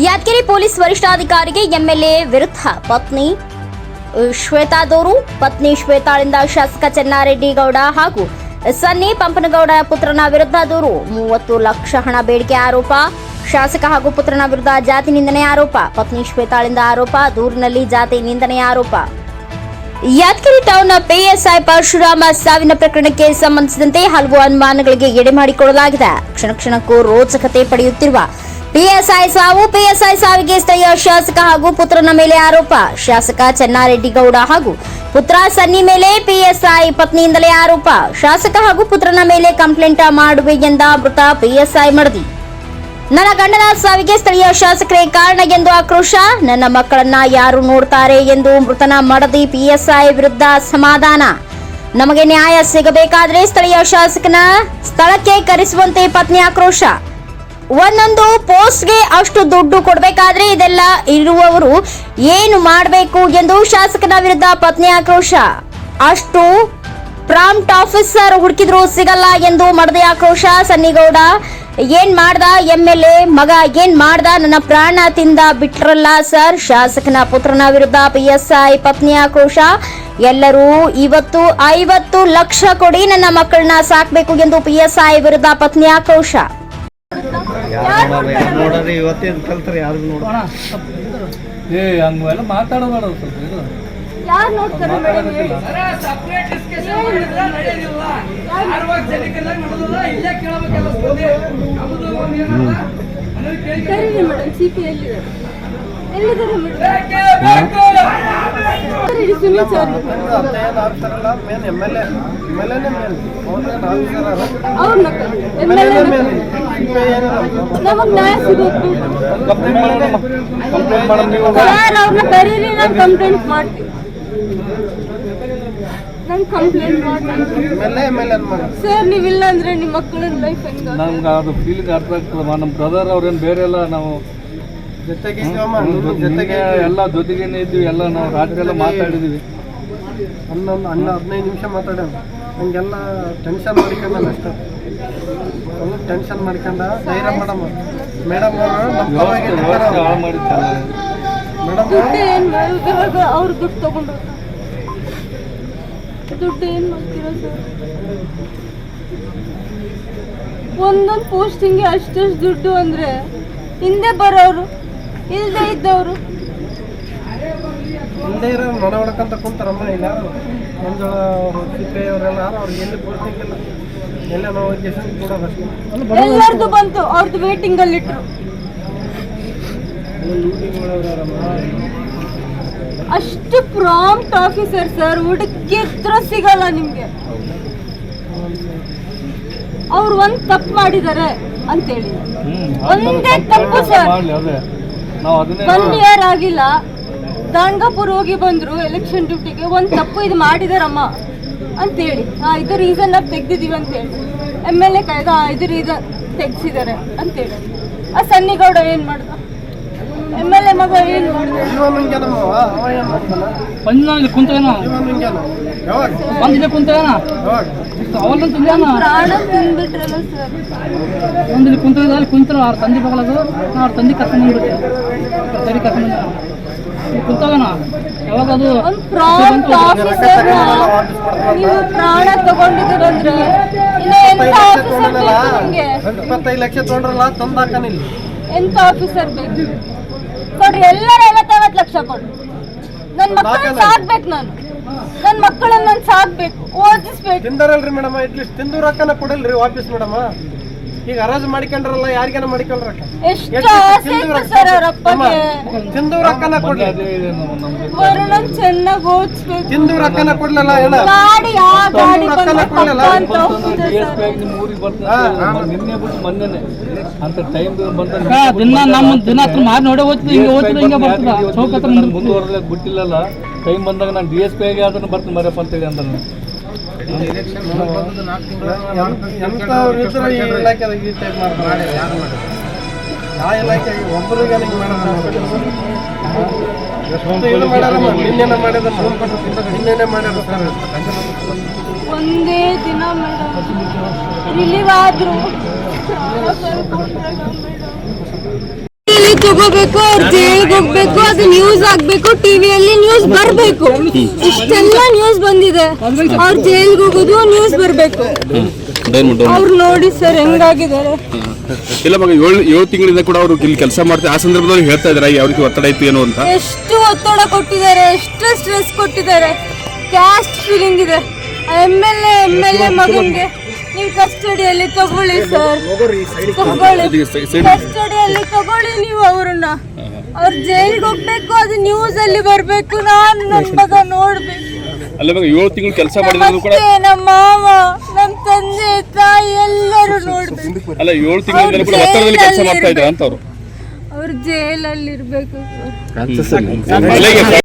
Yadgir police ವರಿಷ್ಠಾಧಿಕಾರಿಗೆ MLA ವಿರುದ್ಧ ಪತ್ನಿ ಶ್ವೇತಾದವರು ಪತ್ನಿ ಶ್ವೇತಾಳಿಂದ ಶಾಸಕ ಚೆನ್ನಾರೆಡ್ಡಿಗೌಡ ಹಾಗೂ ಸನ್ನಿ ಪಂಪನಗೌಡ ಪುತ್ರನ ವಿರುದ್ಧ ದೂರು 30 ಲಕ್ಷ ಹಣ ಬೇಡಿಕೆ ಆರೋಪ ಶಾಸಕ ಹಾಗೂ ಪುತ್ರನ ವಿರುದ್ಧ ಜಾತಿ ನಿಂದನೆ ಆರೋಪ ಪತ್ನಿ ಶ್ವೇತಾಳಿಂದ ಆರೋಪ ದೂರಿನಲ್ಲಿ ಜಾತಿ ನಿಂದನೆ ಆರೋಪ ಯಾದಗಿರಿ ಟೌನ್ನ ಪಿಎಸ್ಐ ಪರಶುರಾಮ ಸಾವಿನ ಪ್ರಕರಣಕ್ಕೆ ಸಂಬಂಧಿಸಿದಂತೆ ಹಲವು ಅನುಮಾನಗಳಿಗೆ ಎಡೆ ಮಾಡಿಕೊಡಲಾಗಿದೆ. ಕ್ಷಣಕ್ಕೂ ರೋಚಕತೆ ಪಡೆಯುತ್ತಿರುವ ಪಿಎಸ್ಐ ಸಾವಿಗೆ ಸ್ಥಳೀಯ ಶಾಸಕ ಹಾಗೂ ಪುತ್ರನ ಮೇಲೆ ಆರೋಪ. ಶಾಸಕ ಚೆನ್ನಾರೆಡ್ಡಿಗೌಡ ಹಾಗೂ ಪುತ್ರ ಸನ್ನಿ ಮೇಲೆ ಪಿಎಸ್ಐ ಪತ್ನಿಯಿಂದಲೇ ಆರೋಪ. ಶಾಸಕ ಹಾಗೂ ಪುತ್ರನ ಮೇಲೆ ಕಂಪ್ಲೇಂಟ್ ಮಾಡುವೆ ಎಂದ ಮೃತ ಪಿಎಸ್ಐ ಮಡದಿ. ನನ್ನ ಗಂಡನ ಸಾವಿಗೆ ಸ್ಥಳೀಯ ಶಾಸಕರೇ ಕಾರಣ ಎಂದು ಆಕ್ರೋಶ. ನನ್ನ ಮಕ್ಕಳನ್ನ ಯಾರು ನೋಡ್ತಾರೆ ಎಂದು ಮೃತನ ಮಡದಿ ಪಿಎಸ್ಐ ವಿರುದ್ಧ ಸಮಾಧಾನ. ನಮಗೆ ನ್ಯಾಯ ಸಿಗಬೇಕಾದ್ರೆ ಸ್ಥಳೀಯ ಶಾಸಕನ ಸ್ಥಳಕ್ಕೆ ಕರೆಸುವಂತೆ ಪತ್ನಿ ಆಕ್ರೋಶ. ಒಂದೊಂದು ಪೋಸ್ಟ್ಗೆ ಅಷ್ಟು ದುಡ್ಡು ಕೊಡಬೇಕಾದ್ರೆ ಇದೆಲ್ಲ ಇರುವವರು ಏನು ಮಾಡಬೇಕು ಎಂದು ಶಾಸಕನ ವಿರುದ್ಧ ಪತ್ನಿ ಆಕ್ರೋಶ. ಅಷ್ಟು ಪ್ರಾಂಪ್ಟ್ ಆಫೀಸರ್ ಹುಡುಕಿದ್ರು ಸಿಗಲ್ಲ ಎಂದು ಮಡದಿ ಆಕ್ರೋಶ. ಸನ್ನಿಗೌಡ ಏನ್ ಮಾಡ್ದ, ಎಂಎಲ್ಎ ಮಗ ಏನ್ ಮಾಡ್ದ, ನನ್ನ ಪ್ರಾಣ ತಿಂದ ಬಿಟ್ರಲ್ಲ ಸರ್. ಶಾಸಕನ ಪುತ್ರನ ವಿರುದ್ಧ ಪಿಎಸ್ಐ ಪತ್ನಿ ಆಕ್ರೋಶ. ಎಲ್ಲರೂ ಇವತ್ತು 50 ಲಕ್ಷ ಕೊಡಿ ನನ್ನ ಮಕ್ಕಳನ್ನ ಸಾಕ್ಬೇಕು ಎಂದು ಪಿಎಸ್ಐ ವಿರುದ್ಧ ಪತ್ನಿ ಆಕ್ರೋಶ. ನೋಡ್ರಿ ಇವತ್ತೇನು ಕಲ್ತಾರೆ ಯಾರು ನೋಡೋಣ ಹಂಗೆಲ್ಲ ಮಾತಾಡೋಣ ಯಾರು ನೋಡ್ತಾರೆ ಮೇಡಮ್? ಕರೀರಿ ಮೇಡಮ್, ಸಿಪಿ ಎಲ್ಲಿದ್ದಾರೆ ಸುನೀಲ್ ಸರ್ ನಮಗ್ ನ್ಯಾಯ ಸಿಗುತ್ತೆ ಸರ್. ಅವ್ರನ್ನ ಕರೀರಿ, ನಾನು ಕಂಪ್ಲೇಂಟ್ ಮಾಡ್ತೀನಿ. ನಾನು ಕಂಪ್ಲೇಂಟ್ ಮಾಡ್ತೀನಿ ಸರ್. ನೀವಿಲ್ಲ ಅಂದ್ರೆ ನಿಮ್ಮ ಮಕ್ಕಳ ಲೈಫ್ ಹೆಂಗ? ನಮ್ಗೆ ಅದು ಫೀಲಿಂಗ್ ಅರ್ಥ ಆಗ್ತದಮ್ಮ. ನಮ್ಮ ಬ್ರದರ್ ಅವ್ರೇನು ಬೇರೆ ಎಲ್ಲ ನಾವು ಜೊತೆಗೆ ಎಲ್ಲ ಜೊತೆಗೇನೆ ಇದ್ವಿ. ಎಲ್ಲ ನಾವು ರಾತ್ರಿ ಎಲ್ಲ ಮಾತಾಡಿದ್ವಿ. ಅನ್ನ 15 ನಿಮಿಷ ಮಾತಾಡೋಣ. ಹಂಗೆಲ್ಲ ಟೆನ್ಷನ್ ಮಾಡ್ಕೊಂಡ ಅಷ್ಟೇ. ಟೆನ್ಷನ್ ಮಾಡ್ಕೊಂಡ ಧೈರ್ಯ ಮೇಡಮ್ ಹಾಳು ಮಾಡಿರ್ತಾರೆ ಮೇಡಮ್. ದುಡ್ಡು ಏನ್ ಇವಾಗ ಅವ್ರು ದುಡ್ಡು ತಗೊಂಡ್ರು. ದುಡ್ಡು ಏನ್ ಮಾಡ್ತೀರಾ ಸರ್? ಒಂದೊಂದು ಪೋಸ್ಟಿಂಗ್ಗೆ ಅಷ್ಟಷ್ಟು ದುಡ್ಡು ಅಂದ್ರೆ ಹಿಂದೆ ಬರೋರು ಇಲ್ಲದೆ ಇದ್ದವರು ಹಿಂದೆ ಇರೋ ಮನೆ ಹೊಡ್ಕೊಂತ ಕುಂತಾರಮ್ಮ. ಇಲ್ಲ ಮಂಜುಳ ಸಿಪ್ಪೆಯವರೆಲ್ಲ ಅವ್ರಿಗೆ ಎಲ್ಲಿ ಪೋಸ್ಟಿಂಗ್ ಇಲ್ಲ, ಎಲ್ಲ ನಾವು ಕೊಡೋದಷ್ಟೇ. ಎಲ್ಲರದು ಬಂತು, ಅವ್ರದ್ದು ವೇಟಿಂಗ್ ಅಲ್ಲಿ ಇಟ್ರು. ಅಷ್ಟು ಪ್ರಾಂಪ್ಟ್ ಆಫೀಸರ್ ಸರ್, ಹುಡುಕಿ ಹತ್ರ ಸಿಗಲ್ಲ ನಿಮ್ಗೆ. ಅವ್ರು ಒಂದ್ ತಪ್ಪು ಮಾಡಿದ್ದಾರೆ ಅಂತೇಳಿ ಒಂದೇ ತಪ್ಪು ಸರ್. 1 ಇಯರ್ ಆಗಿಲ್ಲ, ದಾಂಡಾಪುರ ಹೋಗಿ ಬಂದ್ರು ಎಲೆಕ್ಷನ್ ಡ್ಯೂಟಿಗೆ. ಒಂದ್ ತಪ್ಪು ಇದು ಮಾಡಿದಾರಮ್ಮ ಅಂತೇಳಿ ಇದು ರೀಸನ್ ಆಗಿ ತೆಗ್ದಿದೀವಿ ಅಂತೇಳಿ MLA ಕಾಯ್ದ ಇದು ರೀಸನ್ ತೆಗ್ಸಿದ್ದಾರೆ ಅಂತೇಳಿ. ಆ ಸನ್ನಿಗೌಡ ಏನ್ ಮಾಡ್ದ? MLA ಮಗ ಏನ್ ಮಾಡ್ದ? ಪ್ರಾಣ ತಿಂದ್ಬಿಟ್ರಲ್ಲ ಸರ್. ಕುಂತರ ಅವ್ರ ತಂದೆ ಬಗಲದು ಅವ್ರ ತಂದೆ ಕರ್ಕೊಂಡು ಬಂದ್ಬಿಟ್ಟೆ ಸರಿ ಕರ್ಕೊಂಡು ಕುಂತವನ ಯಾವಾಗ ಅದು ಪ್ರಾಂಪ್ಟ್ ಆಫೀಸರ್ ನೀವು ಪ್ರಾಣ ತಗೊಂಡಿದ್ದೀರಂದ್ರೆ ಇನ್ನು ಎಂತ ಆಫೀಸರ್ ಬೇಕು ನಿಮ್ಗೆ? 25 ಲಕ್ಷ ತೊಗೊಂಡ್ರಲ್ಲ ತಂದಾಕನಿಲ್ಲ. ಎಂತ ಆಫೀಸರ್ ಬೇಕು? ಕೊಡ್ರಿ, ಎಲ್ಲರೂ 50 ಲಕ್ಷ ಕೊಡ್ರಿ. ನನ್ನ ಮಕ್ಕಳನ್ನ ಸಾಕ್ಬೇಕು, ನನ್ನ ಮಕ್ಕಳನ್ನ ನಾನು ಸಾಕ್ಬೇಕು, ಓದಿಸ್ಬೇಕು. ತಿಂದಾರಲ್ರಿ ಮೇಡಮ್, ಅಟ್ಲೀಸ್ಟ್ ತಿಂದು ರೊಕ್ಕನ ಕೊಡಲ್ರಿ ವಾಪಸ್ ಮೇಡಮ್. ಈಗ ಹರಾಜು ಮಾಡಿಕೊಂಡ್ರಲ್ಲ, ಯಾರಿಗಾನ ಮಾಡಿಕೊಂಡ್ರಕ್ಕ ಎಷ್ಟು ಆಸೆ ಇತ್ತು ಸರ್ ಅವರಪ್ಪಗೆ. ತಿಂದು ರೊಕ್ಕನ ಕೊಡ್ಲಿ, ವರುಣನ್ ಚೆನ್ನಾಗಿ ಓದಿಸ್ಬೇಕು. ತಿಂದು ರೊಕ್ಕನ ಕೊಡ್ಲಲ್ಲ ಗಾಡಿ ಆ ಗಾಡಿ ಬಂದ್ರೆ ಪಕ್ಕ ಅಂತ ಹೋಗ್ತಿದೆ ಸರ್. ನಿನ್ನೆ ಬಿಟ್ಟು ಮೊನ್ನೆನೆ ಅಂತ ಟೈಮ್ ದಿನ ನಮ್ಮ ದಿನ ಹತ್ರ ಮಾರಿ ನೋಡೇ ಹೋಗ್ತದೆ. ಹಿಂಗೆ ಹೋಗ್ತದೆ, ಹಿಂಗೆ ಬರ್ತದ ಚೌಕ ಹತ್ರ ಮುಂದುವರೆದಾಗ ಬಿಟ್ಟಿಲ್ಲಲ್ಲ. ಟೈಮ್ ಬಂದಾಗ ನಾನು DSP ಆಗಿ ಅದನ್ನು ಬರ್ತೀನಿ ಮರಪ್ಪ ಅಂತೇಳಿ ಅಂದ್ರೆ ಒಬ್ಬರಿಗೆ ಒಂದೇ ದಿನ ಮೇಡಮ್ ರಿಲೀವ್ ಆದ್ರು ತಗೋಬೇಕು, ಅವ್ರು ಜೈಲ್ಗೆ ಹೋಗ್ಬೇಕು, ಅದು ನ್ಯೂಸ್ ಆಗ್ಬೇಕು, ಟಿವಿಯಲ್ಲಿ ನ್ಯೂಸ್ ಬರ್ಬೇಕು. ಇಷ್ಟೆಲ್ಲ ನ್ಯೂಸ್ ಬಂದಿದೆ, ಅವ್ರು ಜೈಲ್ಗೆ ಹೋಗೋದು ನ್ಯೂಸ್ ಬರ್ಬೇಕು. ಅವ್ರು ನೋಡಿ ಸರ್ ಹೆಂಗಾಗಿದ್ದಾರೆ. ಇಲ್ಲ ಮಗ, ಏಳು ತಿಂಗಳಿಂದ ಕೂಡ ಅವರು ಇಲ್ಲಿ ಕೆಲಸ ಮಾಡ್ತಾರೆ. ಆ ಸಂದರ್ಭದಲ್ಲಿ ಹೇಳ್ತಾ ಇದ್ದಾರೆ ಯಾವ ರೀತಿ ಒತ್ತಡ ಇತ್ತು ಏನು ಅಂತ. ಎಷ್ಟು ಒತ್ತಡ ಕೊಟ್ಟಿದ್ದಾರೆ, ಎಷ್ಟು ಸ್ಟ್ರೆಸ್ ಕೊಟ್ಟಿದ್ದಾರೆ. ಕ್ಯಾಸ್ಟ್ ಫೀಲಿಂಗ್ ಇದೆ. ಎಮ್ ಎಲ್ ಎ ಮಗನ್ಗೆ ನೀವು ಕಸ್ಟಡಿಯಲ್ಲಿ ತಗೊಳ್ಳಿ ಸರ್, ತಗೊಳ್ಳಿ, ಕಸ್ಟಡಿಯಲ್ಲಿ ತಗೊಳ್ಳಿ ನೀವು ಅವ್ರನ್ನ. ಅವ್ರು ಜೈಲಿಗೆ ಹೋಗ್ಬೇಕು, ಅದು ನ್ಯೂಸ್ ಅಲ್ಲಿ ಬರ್ಬೇಕು, ನಾನು ನನ್ನ ಮಗ ನೋಡ್ಬೇಕು. ಅಲ್ಲ ಮಗ, 7 ತಿಂಗಳು ಕೆಲಸ ಮಾಡಿದ್ರು ಕೂಡ ನಮ್ಮ ಮಾವ, ನಮ್ಮ ತಂದೆ ತಾಯಿ ಎಲ್ಲರೂ ನೋಡ್ಬೇಕು. ಅಲ್ಲ 7 ತಿಂಗಳಿಂದ ಕೂಡ ಒತ್ತಡದಲ್ಲಿ ಕೆಲಸ ಮಾಡ್ತಾ ಇದ್ದಾರೆ ಅಂತ ಅವರು. ಅವ್ರು ಜೈಲಲ್ಲಿ ಇರ್ಬೇಕು.